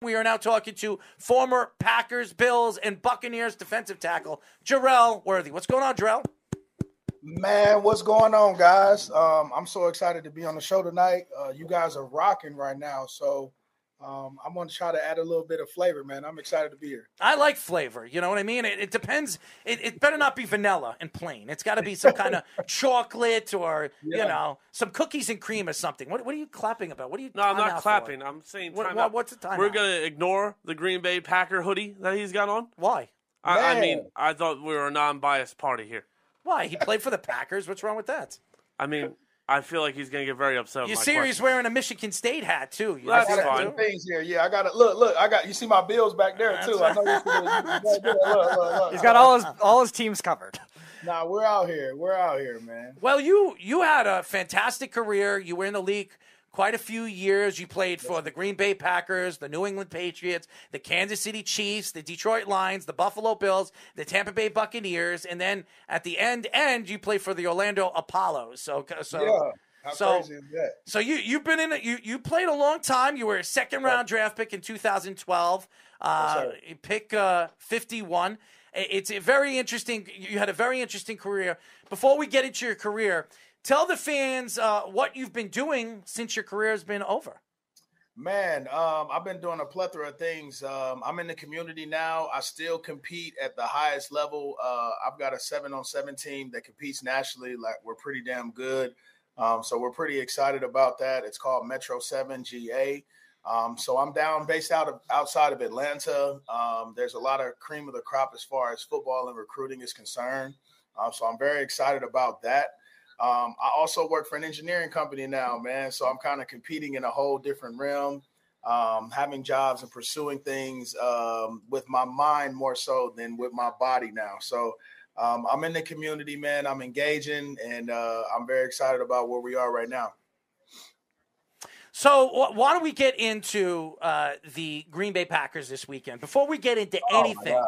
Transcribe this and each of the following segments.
We are now talking to former Packers, Bills, and Buccaneers defensive tackle, Jerel Worthy. What's going on, Jerel? Man, what's going on, guys? I'm so excited to be on the show tonight. You guys are rocking right now, so I'm going to try to add a little bit of flavor, man. I'm excited to be here. I like flavor. You know what I mean? It depends. It better not be vanilla and plain. It's got to be some kind of chocolate or, some cookies and cream or something. What are you clapping about? What are you No, I'm not clapping. For? I'm saying what's the time We're out? going to ignore the Green Bay Packer hoodie that he's got on. Why? I mean, I thought we were a non-biased party here. Why? He played for the Packers. What's wrong with that? I mean, I feel like he's going to get very upset. You see, he's wearing a Michigan State hat too. That's I got fine. two things here. Yeah, I got it. Look. You see my Bills back there too. I know look. He's got all his teams covered. Nah, we're out here. We're out here, man. Well, you had a fantastic career. You were in the league quite a few years. You played for the Green Bay Packers, the New England Patriots, the Kansas City Chiefs, the Detroit Lions, the Buffalo Bills, the Tampa Bay Buccaneers, and then at the end, you played for the Orlando Apollos. So How crazy is that? So you've been in you played a long time. You were a second round draft pick in 2012. Pick 51. It's a very interesting. You had a very interesting career. Before we get into your career, tell the fans what you've been doing since your career has been over. Man, I've been doing a plethora of things. I'm in the community now. I still compete at the highest level. I've got a 7-on-7 team that competes nationally. Like, we're pretty damn good. So we're pretty excited about that. It's called Metro 7 GA. So I'm based outside of Atlanta. There's a lot of cream of the crop as far as football and recruiting is concerned. So I'm very excited about that. I also work for an engineering company now, man. So I'm kind of competing in a whole different realm, having jobs and pursuing things with my mind more so than with my body now. So I'm in the community, man. I'm engaging, and I'm very excited about where we are right now. So why don't we get into the Green Bay Packers this weekend? Before we get into anything,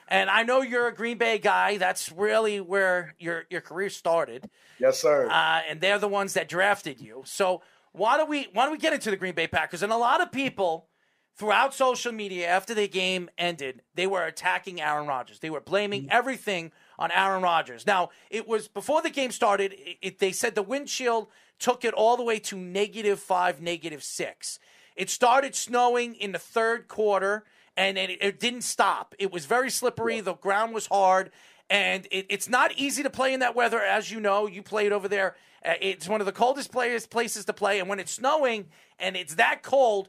and I know you're a Green Bay guy. That's really where your career started. Yes, sir. And they're the ones that drafted you. So why don't we get into the Green Bay Packers? And a lot of people throughout social media after the game ended, they were attacking Aaron Rodgers. They were blaming everything on Aaron Rodgers. Now, it was before the game started, they said the windshield took it all the way to -5, -6. It started snowing in the third quarter, and it didn't stop. It was very slippery. The ground was hard, and it's not easy to play in that weather. As you know, you played over there. It's one of the coldest places to play, and when it's snowing and it's that cold,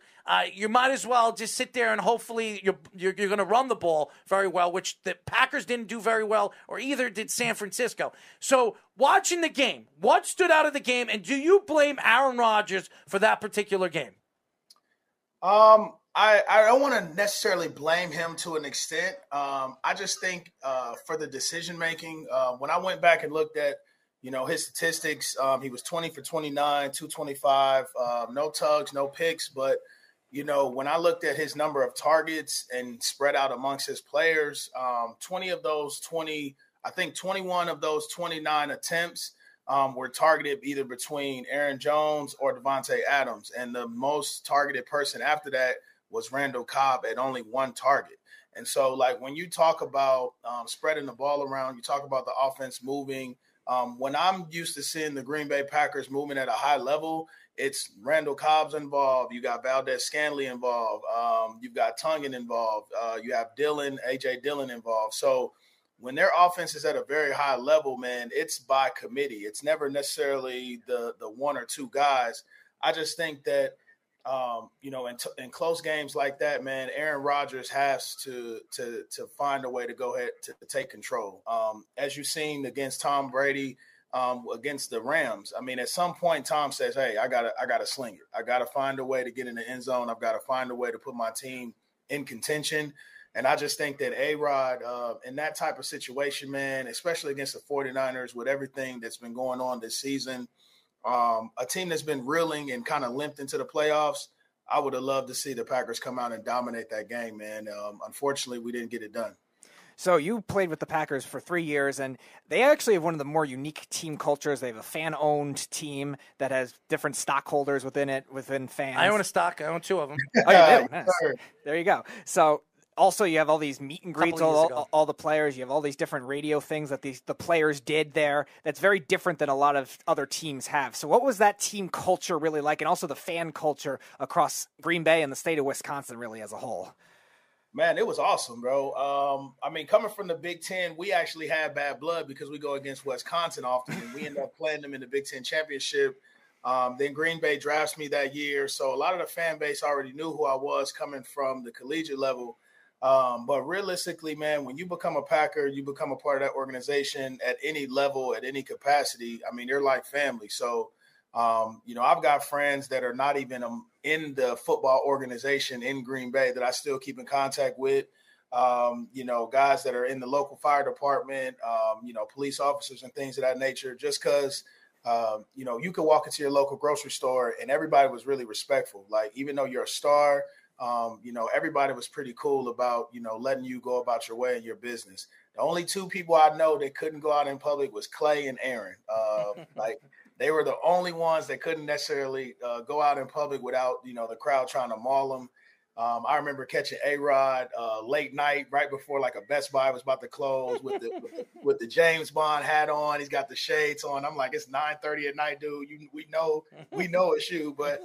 you might as well just sit there and hopefully you're going to run the ball very well, which the Packers didn't do very well, or either did San Francisco. So watching the game, what stood out of the game, and do you blame Aaron Rodgers for that particular game? I don't want to necessarily blame him to an extent. I just think for the decision making, when I went back and looked at his statistics, he was 20 for 29, 225, no tugs, no picks. But, when I looked at his number of targets and spread out amongst his players, 21 of those 29 attempts were targeted either between Aaron Jones or Davante Adams. And the most targeted person after that was Randall Cobb at only one target. And so, like, when you talk about spreading the ball around, you talk about the offense moving. When I'm used to seeing the Green Bay Packers moving at a high level, it's Randall Cobb's involved. You got Valdez-Scantling involved. You've got Tongan involved. You have A.J. Dillon involved. So when their offense is at a very high level, man, it's by committee. It's never necessarily the one or two guys. I just think that, in close games like that, man, Aaron Rodgers has to find a way to go ahead to take control. As you've seen against Tom Brady, against the Rams, I mean, at some point, Tom says, "Hey, I gotta sling it. I gotta find a way to get in the end zone. I've got to find a way to put my team in contention." And I just think that A-Rod, in that type of situation, man, especially against the 49ers with everything that's been going on this season, a team that's been reeling and kind of limped into the playoffs, I would have loved to see the Packers come out and dominate that game, man. Unfortunately, we didn't get it done. So you played with the Packers for 3 years, and they actually have one of the more unique team cultures. They have a fan-owned team that has different stockholders within fans. I own a stock. I own 2 of them. Oh, you do? Nice. There you go. So also you have all these meet and greets, all the players. You have all these different radio things that the players did there. That's very different than a lot of other teams have. So what was that team culture really like, and also the fan culture across Green Bay and the state of Wisconsin really as a whole? Man, it was awesome, bro. I mean, coming from the Big Ten, we actually had bad blood because we go against Wisconsin often, and we end up playing them in the Big Ten championship. Then Green Bay drafts me that year. So a lot of the fan base already knew who I was coming from the collegiate level. But realistically, man, when you become a Packer, you become a part of that organization at any level, at any capacity. I mean, they're like family. So, I've got friends that are not even in the football organization in Green Bay that I still keep in contact with. Guys that are in the local fire department, police officers and things of that nature, just because, you could walk into your local grocery store and everybody was really respectful. Like, even though you're a star, everybody was pretty cool about, letting you go about your way and your business. The only 2 people I know that couldn't go out in public was Clay and Aaron. They were the only ones that couldn't necessarily go out in public without, the crowd trying to maul them. I remember catching A-Rod late night, right before like a Best Buy was about to close with the James Bond hat on. He's got the shades on. I'm like, it's 9:30 at night, dude. We know it's you. But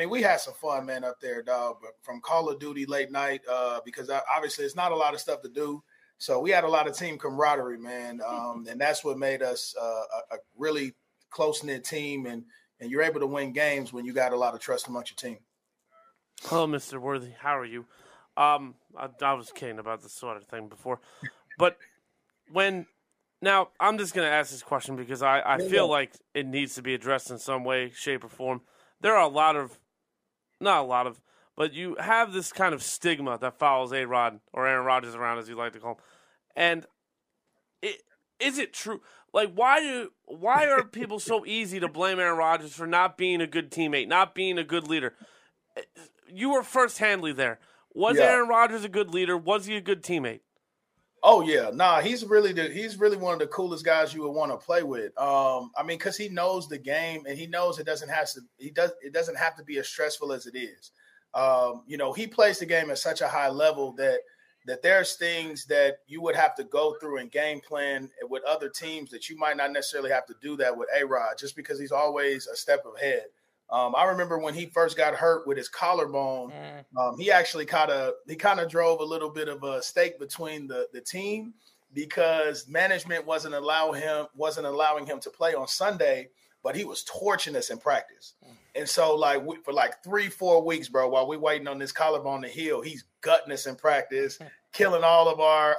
we had some fun, man, up there, dog. But from Call of Duty late night, because obviously it's not a lot of stuff to do. So we had a lot of team camaraderie, man. And that's what made us a really close-knit team. And you're able to win games when you got a lot of trust amongst your team. Hello, Mr. Worthy. How are you? I was kidding about the sort of thing before. But now I'm just going to ask this question because I feel like it needs to be addressed in some way, shape, or form. There are but you have this kind of stigma that follows A-Rod or Aaron Rodgers around, as you like to call him. And is it true? Like, why are people so easy to blame Aaron Rodgers for not being a good teammate, not being a good leader? You were first-handly there. Was Aaron Rodgers a good leader? Was he a good teammate? Oh yeah, nah. He's really one of the coolest guys you would want to play with. Because he knows the game and he knows it doesn't have to be as stressful as it is. He plays the game at such a high level that there's things that you would have to go through and game plan with other teams that you might not necessarily have to do that with A-Rod, just because he's always a step ahead. I remember when he first got hurt with his collarbone, he actually kind of drove a little bit of a stake between the team because management wasn't allowing him to play on Sunday, but he was torching us in practice. And so for 3-4 weeks, bro, while we're waiting on this collarbone to heal, he's gutting us in practice, killing all of our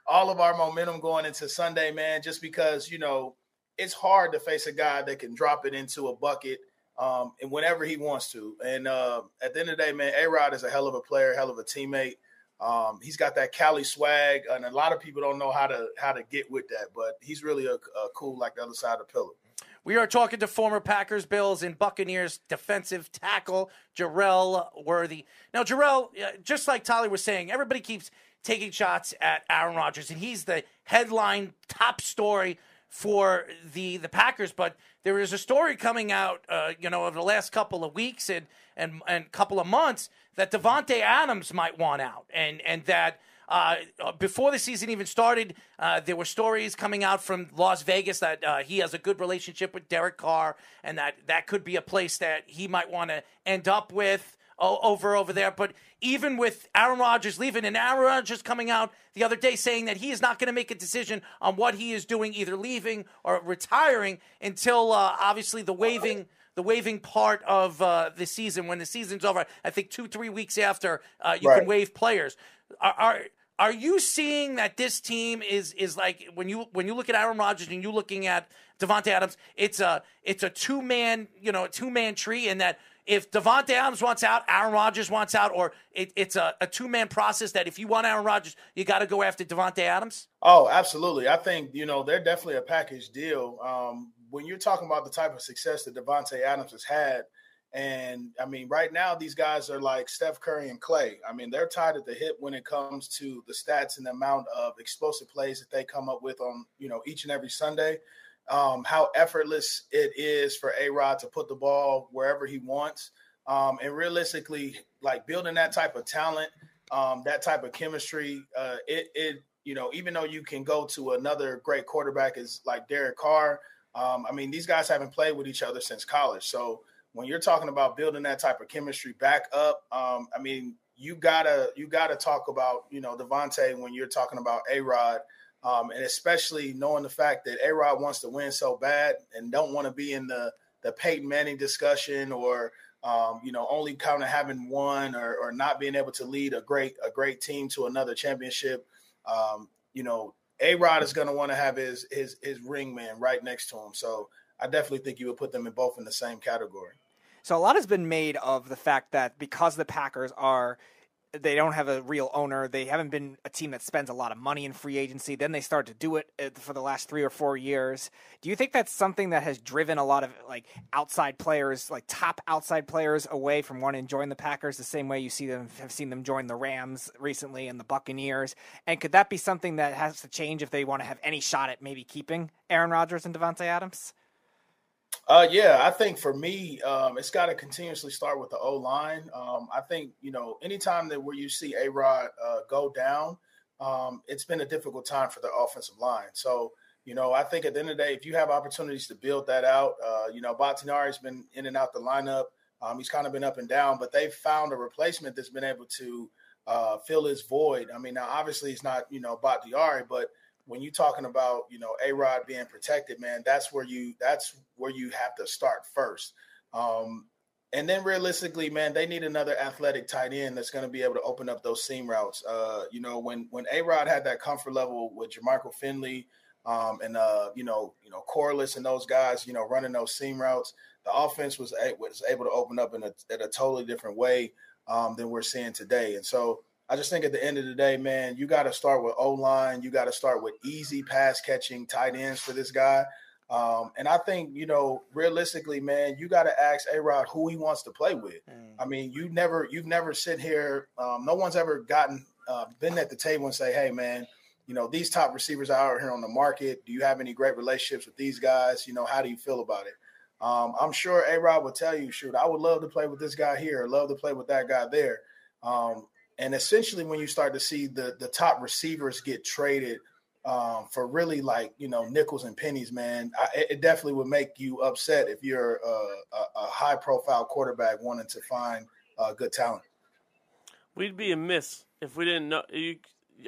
all of our momentum going into Sunday, man, just because, it's hard to face a guy that can drop it into a bucket and whenever he wants to. And at the end of the day, man, A-Rod is a hell of a player, hell of a teammate. He's got that Cali swag, and a lot of people don't know how to get with that, but he's really a cool like the other side of the pillar. We are talking to former Packers, Bills, and Buccaneers defensive tackle Jerel Worthy. Now, Jerel, just like Tolly was saying, everybody keeps taking shots at Aaron Rodgers, and he's the headline top story for the Packers. But there is a story coming out, over the last couple of weeks and couple of months that Davante Adams might want out, and that before the season even started, there were stories coming out from Las Vegas that he has a good relationship with Derek Carr, and that could be a place that he might want to end up with over there. But even with Aaron Rodgers leaving, and Aaron Rodgers coming out the other day saying that he is not going to make a decision on what he is doing, either leaving or retiring, until obviously the waiving part of the season. When the season's over, I think 2-3 weeks after, you can waive players. Are you seeing that this team is like, when you look at Aaron Rodgers and you looking at Davante Adams, it's a two-man tree, and that if Davante Adams wants out, Aaron Rodgers wants out, or it's a two-man process that if you want Aaron Rodgers, you got to go after Davante Adams? Oh, absolutely. I think, they're definitely a package deal. When you're talking about the type of success that Davante Adams has had, And, I mean, right now these guys are like Steph Curry and Clay. I mean, they're tied at the hip when it comes to the stats and the amount of explosive plays that they come up with on, each and every Sunday. How effortless it is for A-Rod to put the ball wherever he wants. And realistically, like building that type of talent, that type of chemistry, even though you can go to another great quarterback is like Derek Carr. I mean, these guys haven't played with each other since college. So when you're talking about building that type of chemistry back up, I mean, you gotta talk about, Davante when you're talking about A-Rod, and especially knowing the fact that A-Rod wants to win so bad and don't want to be in the Peyton Manning discussion or, only kind of having one or not being able to lead a great team to another championship. A-Rod is going to want to have his ring man right next to him. So I definitely think you would put them both in the same category. So a lot has been made of the fact that because the Packers they don't have a real owner, they haven't been a team that spends a lot of money in free agency. Then they start to do it for the last 3 or 4 years. Do you think that's something that has driven a lot of like outside players, like top outside players, away from wanting to join the Packers the same way you have seen them join the Rams recently and the Buccaneers? And could that be something that has to change if they want to have any shot at maybe keeping Aaron Rodgers and Davante Adams? Yeah, I think for me, it's got to continuously start with the O-line. I think, anytime where you see A-Rod go down, it's been a difficult time for the offensive line. So, I think at the end of the day, if you have opportunities to build that out, Batinari's been in and out the lineup. He's kind of been up and down, but they've found a replacement that's been able to fill his void. I mean, now obviously it's not, Bakhtiari, but when you're talking about, A-Rod being protected, man, that's where you have to start first. And then realistically, man, they need another athletic tight end that's going to be able to open up those seam routes. When A-Rod had that comfort level with Jermichael Finley and Corliss and those guys, running those seam routes, the offense was able to open up in a totally different way than we're seeing today. And so I just think at the end of the day, man, you got to start with O-line. You got to start with easy pass catching tight ends for this guy. And I think, realistically, man, you got to ask A-Rod who he wants to play with. I mean, you've never sit here. No one's ever been at the table and say, hey, man, these top receivers are out here on the market. Do you have any great relationships with these guys? How do you feel about it? I'm sure A-Rod will tell you, shoot, I would love to play with this guy here, love to play with that guy there. And essentially when you start to see the top receivers get traded for really like, nickels and pennies, man, it definitely would make you upset if you're a high-profile quarterback wanting to find good talent. We'd be amiss if we didn't know.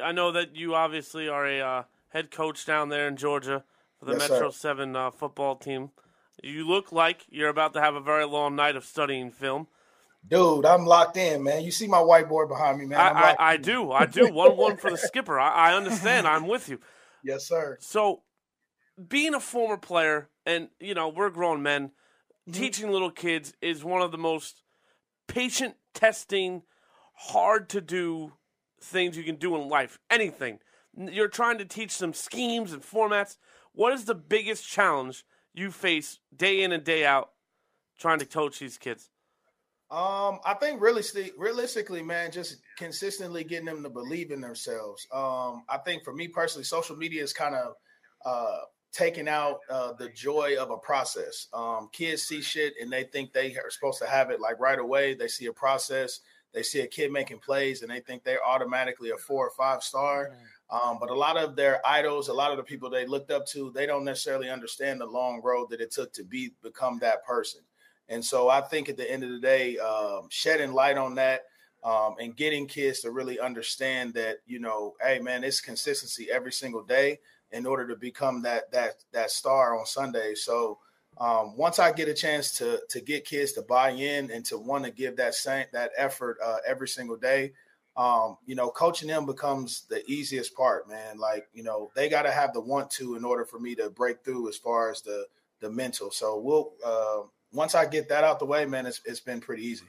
I know that you obviously are a head coach down there in Georgia for the Metro 7 football team. You look like you're about to have a very long night of studying film. Dude, I'm locked in, man. You see my whiteboard behind me, man. I do. 1-1 for the skipper. I understand. I'm with you. Yes, sir. So, being a former player, and, we're grown men, teaching little kids is one of the most patient testing, hard to do things you can do in life. Anything. You're trying to teach them schemes and formats. What is the biggest challenge you face day in and day out trying to coach these kids? I think realistically, man, just consistently getting them to believe in themselves. I think for me personally, social media is kind of taking out the joy of a process. Kids see shit and they think they are supposed to have it like right away. They see a process. They see a kid making plays and they think they're automatically a 4 or 5 star. But a lot of their idols, a lot of the people they looked up to, they don't necessarily understand the long road that it took to become that person. And so I think at the end of the day, shedding light on that and getting kids to really understand that, hey, man, it's consistency every single day in order to become that star on Sunday. So once I get a chance to get kids to buy in and to want to give that effort every single day, coaching them becomes the easiest part, man. Like, they got to have the want to in order for me to break through as far as the mental. So once I get that out the way, man, it's been pretty easy.